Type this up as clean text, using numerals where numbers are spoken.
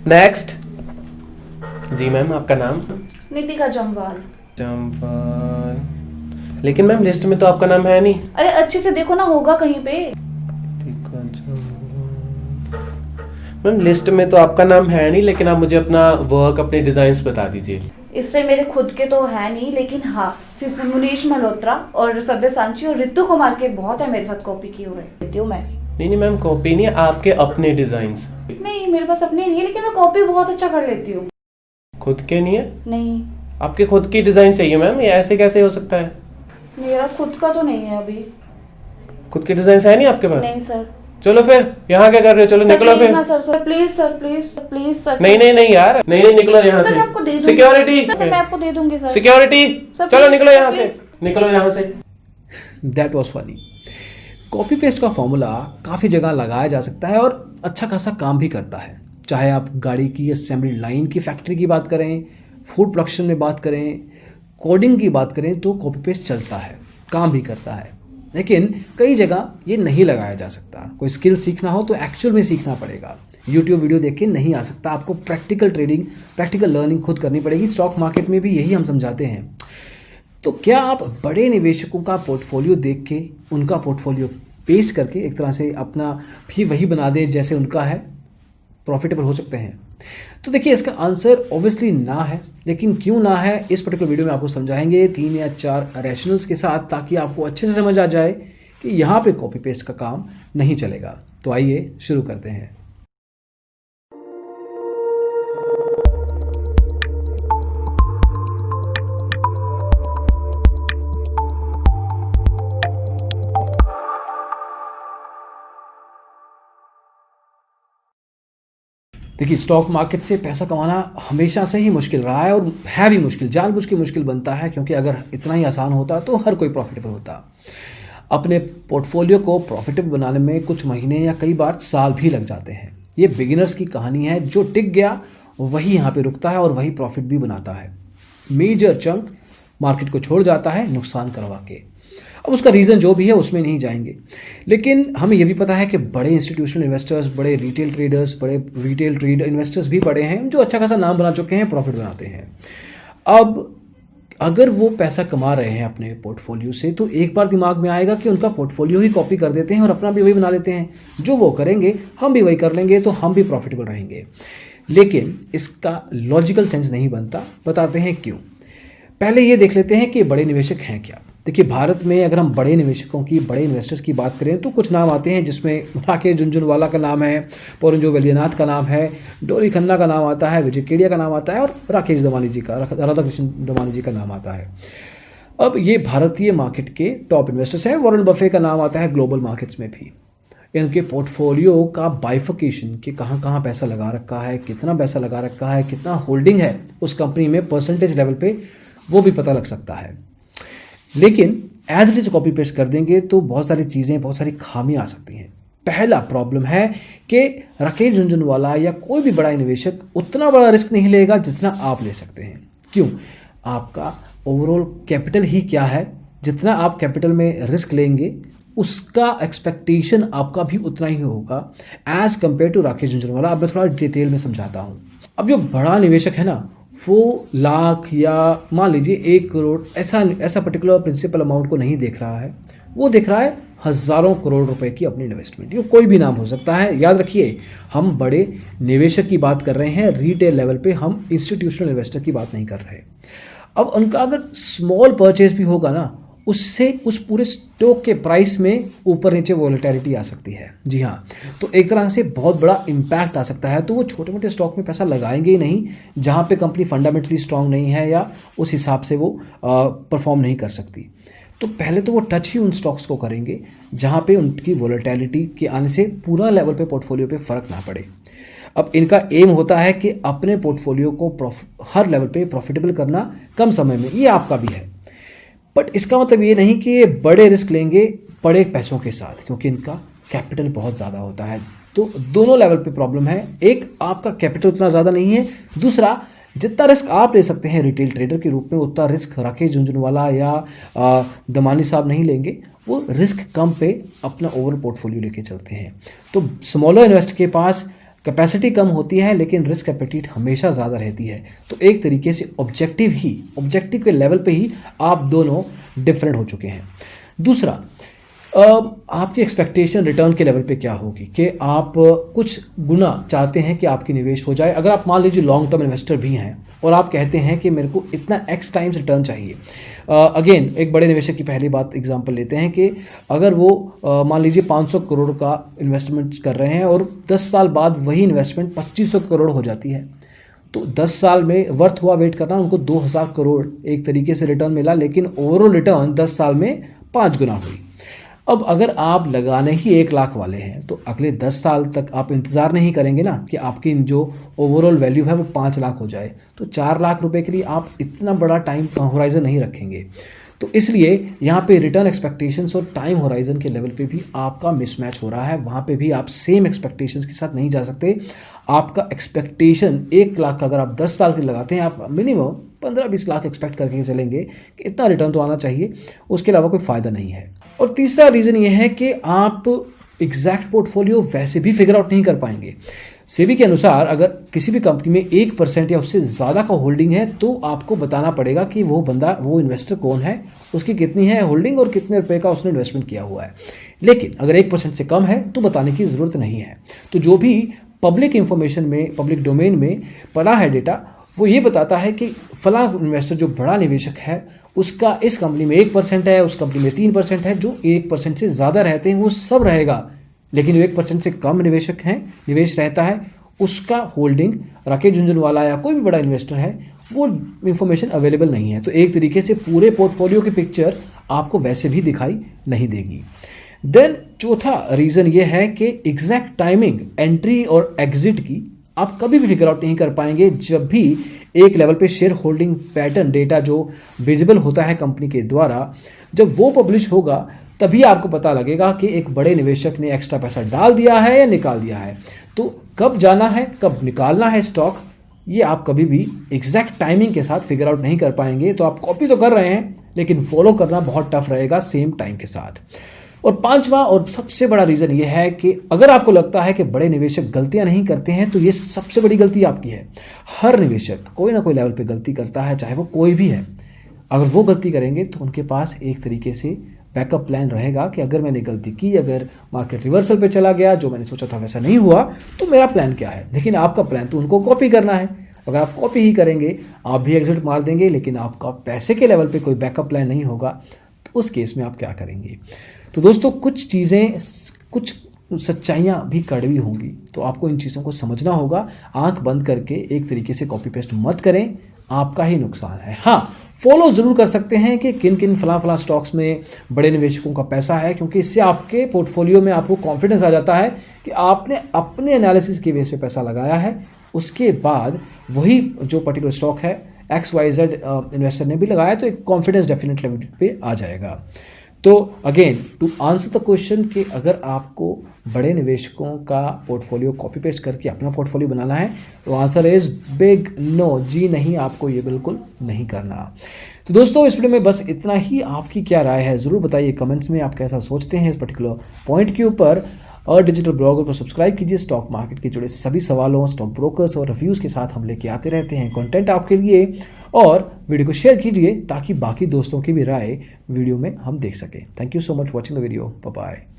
Next. जी ma'am, आपका नाम? नितिका जम्वाल। जम्वाल। लेकिन मैम लिस्ट में तो आपका नाम है नहीं। अरे अच्छे से देखो ना, होगा कहीं पे। मैम लिस्ट में तो आपका नाम है नहीं, लेकिन आप मुझे अपना वर्क, अपने डिजाइन्स बता दीजिए। इससे मेरे खुद के तो है नहीं, लेकिन हाँ सिर्फ मुनीश मल्होत्रा और सब्यसाची और रितु कुमार के बहुत है मेरे साथ कॉपी किए हुए। देती हूँ मैं। नहीं नहीं मैम, कॉपी नहीं, आपके अपने डिजाइन्स। नहीं मेरे पास अपने नहीं है, लेकिन मैं कॉपी बहुत अच्छा कर लेती हूँ। खुद के नहीं है? नहीं। आपके खुद की डिजाइन चाहिए मैम, ये ऐसे कैसे हो सकता है? मेरा खुद का तो नहीं है अभी। खुद के डिजाइन है नहीं आपके पास? नहीं सर। चलो फिर यहाँ क्या कर रहे हो, चलो निकलो फिर। ना sir, sir please sir, please please sir. नहीं नहीं नहीं यार, नहीं नहीं निकलो यहाँ सर से। मैं आपको दे दूंगी। सिक्योरिटी। सर मैं आपको दे दूंगी सर। सिक्योरिटी, सर, चलो please, निकलो सर, यहाँ से, please। निकलो यहाँ से। That was funny. Copy paste का फॉर्मूला काफ़ी जगह लगाया जा सकता है और अच्छा खासा काम भी करता है। चाहे आप गाड़ी की असेंबली लाइन की फैक्ट्री की बात करें, फूड प्रोडक्शन में बात करें, कोडिंग की बात करें, तो कॉपी पेस्ट चलता है, काम भी करता है। लेकिन कई जगह ये नहीं लगाया जा सकता। कोई स्किल सीखना हो तो एक्चुअल में सीखना पड़ेगा। यूट्यूब वीडियो देख के नहीं आ सकता, आपको प्रैक्टिकल ट्रेडिंग, प्रैक्टिकल लर्निंग खुद करनी पड़ेगी। स्टॉक मार्केट में भी यही हम समझाते हैं। तो क्या आप बड़े निवेशकों का पोर्टफोलियो देख के उनका पोर्टफोलियो पेश करके एक तरह से अपना भी वही बना दें जैसे उनका है, प्रॉफिटेबल हो सकते हैं? तो देखिए, इसका आंसर ऑब्वियसली ना है। लेकिन क्यों ना है, इस पर्टिकुलर वीडियो में आपको समझाएंगे 3 या 4 रैशनल्स के साथ, ताकि आपको अच्छे से समझ आ जाए कि यहाँ पे कॉपी पेस्ट का काम नहीं चलेगा। तो आइए शुरू करते हैं। देखिए, स्टॉक मार्केट से पैसा कमाना हमेशा से ही मुश्किल रहा है और है भी मुश्किल, जानबूझ के मुश्किल बनता है, क्योंकि अगर इतना ही आसान होता तो हर कोई प्रॉफिटेबल होता। अपने पोर्टफोलियो को प्रॉफिटेबल बनाने में कुछ महीने या कई बार साल भी लग जाते हैं। ये बिगिनर्स की कहानी है। जो टिक गया वही यहाँ पे रुकता है और वही प्रॉफिट भी बनाता है। मेजर चंक मार्केट को छोड़ जाता है नुकसान करवा के। अब उसका रीज़न जो भी है उसमें नहीं जाएंगे, लेकिन हमें यह भी पता है कि बड़े इंस्टीट्यूशनल इन्वेस्टर्स, बड़े रिटेल ट्रेडर्स, बड़े रिटेल ट्रेड इन्वेस्टर्स भी बड़े हैं जो अच्छा खासा नाम बना चुके हैं, प्रॉफिट बनाते हैं। अब अगर वो पैसा कमा रहे हैं अपने पोर्टफोलियो से, तो एक बार दिमाग में आएगा कि उनका पोर्टफोलियो ही कॉपी कर देते हैं और अपना भी वही बना लेते हैं। जो वो करेंगे हम भी वही कर लेंगे, तो हम भी प्रॉफिटेबल रहेंगे। लेकिन इसका लॉजिकल सेंस नहीं बनता। बताते हैं क्यों। पहले ये देख लेते हैं कि बड़े निवेशक हैं क्या। देखिए, भारत में अगर हम बड़े निवेशकों की, बड़े इन्वेस्टर्स की बात करें तो कुछ नाम आते हैं, जिसमें राकेश झुनझुनवाला का नाम है, पौरंजो वैद्यनाथ का नाम है, डोली खन्ना का नाम आता है, विजय केडिया का नाम आता है और राकेश दमानी जी का, राधाकृष्ण दमानी जी का नाम आता है। अब ये भारतीय मार्केट के टॉप इन्वेस्टर्स हैं। वॉरेन बफे का नाम आता है ग्लोबल मार्केट्स में भी। इनके पोर्टफोलियो का बाइफिकेशन कि कहाँ कहाँ पैसा लगा रखा है, कितना पैसा लगा रखा है, कितना होल्डिंग है उस कंपनी में परसेंटेज लेवल पे, वो भी पता लग सकता है। लेकिन as it is copy paste कर देंगे तो बहुत सारी चीज़ें, बहुत सारी खामियां आ सकती हैं। पहला प्रॉब्लम है कि राकेश झुनझुनवाला या कोई भी बड़ा निवेशक उतना बड़ा रिस्क नहीं लेगा जितना आप ले सकते हैं। क्यों? आपका ओवरऑल कैपिटल ही क्या है, जितना आप कैपिटल में रिस्क लेंगे उसका एक्सपेक्टेशन आपका भी उतना ही होगा as compared to Rakesh Jhunjhunwala. अब मैं थोड़ा डिटेल में समझाता हूँ। अब जो बड़ा निवेशक है ना, वो लाख या मान लीजिए 1 करोड़ ऐसा पर्टिकुलर प्रिंसिपल अमाउंट को नहीं देख रहा है। वो देख रहा है हज़ारों करोड़ रुपए की अपनी इन्वेस्टमेंट। ये कोई भी नाम हो सकता है। याद रखिए, हम बड़े निवेशक की बात कर रहे हैं रिटेल लेवल पे, हम इंस्टीट्यूशनल इन्वेस्टर की बात नहीं कर रहे। अब उनका अगर स्मॉल परचेज भी होगा ना, उससे उस पूरे स्टॉक के प्राइस में ऊपर नीचे वॉलेटिलिटी आ सकती है। जी हाँ, तो एक तरह से बहुत बड़ा इम्पैक्ट आ सकता है। तो वो छोटे मोटे स्टॉक में पैसा लगाएंगे ही नहीं जहाँ पे कंपनी फंडामेंटली स्ट्रांग नहीं है या उस हिसाब से वो परफॉर्म नहीं कर सकती। तो पहले तो वो टच ही उन स्टॉक्स को करेंगे जहाँ पे उनकी वॉलेटिलिटी के आने से पूरा लेवल पे पोर्टफोलियो पे फ़र्क ना पड़े। अब इनका एम होता है कि अपने पोर्टफोलियो को हर लेवल पे प्रॉफिटेबल करना कम समय में। ये आपका भी है, बट इसका मतलब ये नहीं कि ये बड़े रिस्क लेंगे बड़े पैसों के साथ, क्योंकि इनका कैपिटल बहुत ज़्यादा होता है। तो दोनों लेवल पे प्रॉब्लम है। एक, आपका कैपिटल उतना ज़्यादा नहीं है। दूसरा, जितना रिस्क आप ले सकते हैं रिटेल ट्रेडर के रूप में, उतना रिस्क राकेश झुनझुनवाला या दमानी साहब नहीं लेंगे। वो रिस्क कम पे अपना ओवरऑल पोर्टफोलियो लेके चलते हैं। तो स्मॉलर इन्वेस्टर के पास कैपेसिटी कम होती है लेकिन रिस्क एपेटाइट हमेशा ज़्यादा रहती है। तो एक तरीके से ऑब्जेक्टिव के लेवल पे ही आप दोनों डिफरेंट हो चुके हैं। दूसरा, आपकी एक्सपेक्टेशन रिटर्न के लेवल पे क्या होगी कि आप कुछ गुना चाहते हैं कि आपकी निवेश हो जाए। अगर आप मान लीजिए लॉन्ग टर्म इन्वेस्टर भी हैं और आप कहते हैं कि मेरे को इतना x टाइम्स रिटर्न चाहिए। अगेन एक बड़े निवेशक की पहली बात एग्जांपल लेते हैं कि अगर वो मान लीजिए 500 करोड़ का इन्वेस्टमेंट कर रहे हैं और 10 साल बाद वही इन्वेस्टमेंट 2500 करोड़ हो जाती है, तो 10 साल में वर्थ हुआ वेट करना। उनको 2000 करोड़ एक तरीके से रिटर्न मिला, लेकिन ओवरऑल रिटर्न 10 साल में 5 गुना हुई। अब अगर आप लगाने ही 1 लाख वाले हैं तो अगले 10 साल तक आप इंतज़ार नहीं करेंगे ना कि आपकी जो ओवरऑल वैल्यू है वो 5 लाख हो जाए। तो 4 लाख रुपए के लिए आप इतना बड़ा टाइम होराइजन नहीं रखेंगे। तो इसलिए यहाँ पे रिटर्न एक्सपेक्टेशंस और टाइम होराइजन के लेवल पे भी आपका मिसमैच हो रहा है। वहाँ पे भी आप सेम एक्सपेक्टेशंस के साथ नहीं जा सकते। आपका एक्सपेक्टेशन 1 लाख का अगर आप 10 साल के लगाते हैं, आप मिनिमम 15-20 लाख एक्सपेक्ट करके चलेंगे कि इतना रिटर्न तो आना चाहिए, उसके अलावा कोई फ़ायदा नहीं है। और तीसरा रीज़न ये है कि आप एग्जैक्ट पोर्टफोलियो वैसे भी फिगर आउट नहीं कर पाएंगे। सेबी के अनुसार अगर किसी भी कंपनी में 1% या उससे ज़्यादा का होल्डिंग है तो आपको बताना पड़ेगा कि वो इन्वेस्टर कौन है, उसकी कितनी है होल्डिंग और कितने रुपए का उसने इन्वेस्टमेंट किया हुआ है। लेकिन अगर 1% से कम है तो बताने की ज़रूरत नहीं है। तो जो भी पब्लिक इंफॉर्मेशन में, पब्लिक डोमेन में पड़ा है डेटा, वो ये बताता है कि फला इन्वेस्टर जो बड़ा निवेशक है उसका इस कंपनी में 1% है, उस कंपनी में 3% है। जो 1% से ज़्यादा रहते हैं वो सब रहेगा, लेकिन जो 1% से कम निवेश रहता है उसका होल्डिंग राकेश झुनझुनवाला या कोई भी बड़ा इन्वेस्टर है वो इन्फॉर्मेशन अवेलेबल नहीं है। तो एक तरीके से पूरे पोर्टफोलियो की पिक्चर आपको वैसे भी दिखाई नहीं देगी। देन चौथा रीज़न ये है कि एग्जैक्ट टाइमिंग एंट्री और एग्जिट की आप कभी भी फिगर आउट नहीं कर पाएंगे। जब भी एक लेवल पे शेयर होल्डिंग पैटर्न डेटा जो विजिबल होता है कंपनी के द्वारा, जब वो पब्लिश होगा तभी आपको पता लगेगा कि एक बड़े निवेशक ने एक्स्ट्रा पैसा डाल दिया है या निकाल दिया है। तो कब जाना है, कब निकालना है स्टॉक, ये आप कभी भी एग्जैक्ट टाइमिंग के साथ फिगर आउट नहीं कर पाएंगे। तो आप कॉपी तो कर रहे हैं लेकिन फॉलो करना बहुत टफ रहेगा सेम टाइम के साथ। और पांचवा और सबसे बड़ा रीज़न ये है कि अगर आपको लगता है कि बड़े निवेशक गलतियां नहीं करते हैं तो ये सबसे बड़ी गलती आपकी है। हर निवेशक कोई ना कोई लेवल पे गलती करता है, चाहे वो कोई भी है। अगर वो गलती करेंगे तो उनके पास एक तरीके से बैकअप प्लान रहेगा कि अगर मैंने गलती की, अगर मार्केट रिवर्सल पे चला गया, जो मैंने सोचा था वैसा नहीं हुआ, तो मेरा प्लान क्या है। लेकिन आपका प्लान तो उनको कॉपी करना है। अगर आप कॉपी ही करेंगे, आप भी एग्जिट मार देंगे, लेकिन आपका पैसे के लेवल पे कोई बैकअप प्लान नहीं होगा, तो उस केस में आप क्या करेंगे। तो दोस्तों कुछ चीज़ें, कुछ सच्चाइयाँ भी कड़वी होंगी, तो आपको इन चीज़ों को समझना होगा। आंख बंद करके एक तरीके से कॉपी पेस्ट मत करें, आपका ही नुकसान है। हाँ, फॉलो ज़रूर कर सकते हैं कि किन किन फला स्टॉक्स में बड़े निवेशकों का पैसा है, क्योंकि इससे आपके पोर्टफोलियो में आपको कॉन्फिडेंस आ जाता है कि आपने अपने एनालिसिस के बेस पे पैसा लगाया है। उसके बाद वही जो पर्टिकुलर स्टॉक है XYZ इन्वेस्टर ने भी लगाया, तो एक कॉन्फिडेंस डेफिनेट लेवल पे आ जाएगा। तो again to answer the question कि अगर आपको बड़े निवेशकों का पोर्टफोलियो कॉपी पेस्ट करके अपना पोर्टफोलियो बनाना है तो आंसर इज बिग नो, जी नहीं, आपको ये बिल्कुल नहीं करना। तो दोस्तों इस वीडियो में बस इतना ही। आपकी क्या राय है ज़रूर बताइए कमेंट्स में, आप कैसा सोचते हैं इस पर्टिकुलर पॉइंट के ऊपर। और डिजिटल ब्लॉगर को सब्सक्राइब कीजिए। स्टॉक मार्केट के जुड़े सभी सवालों, स्टॉक ब्रोकर्स और रिव्यूज़ के साथ हम लेके आते रहते हैं कंटेंट आपके लिए। और वीडियो को शेयर कीजिए ताकि बाकी दोस्तों की भी राय वीडियो में हम देख सकें। Thank you so much watching the video. Bye bye.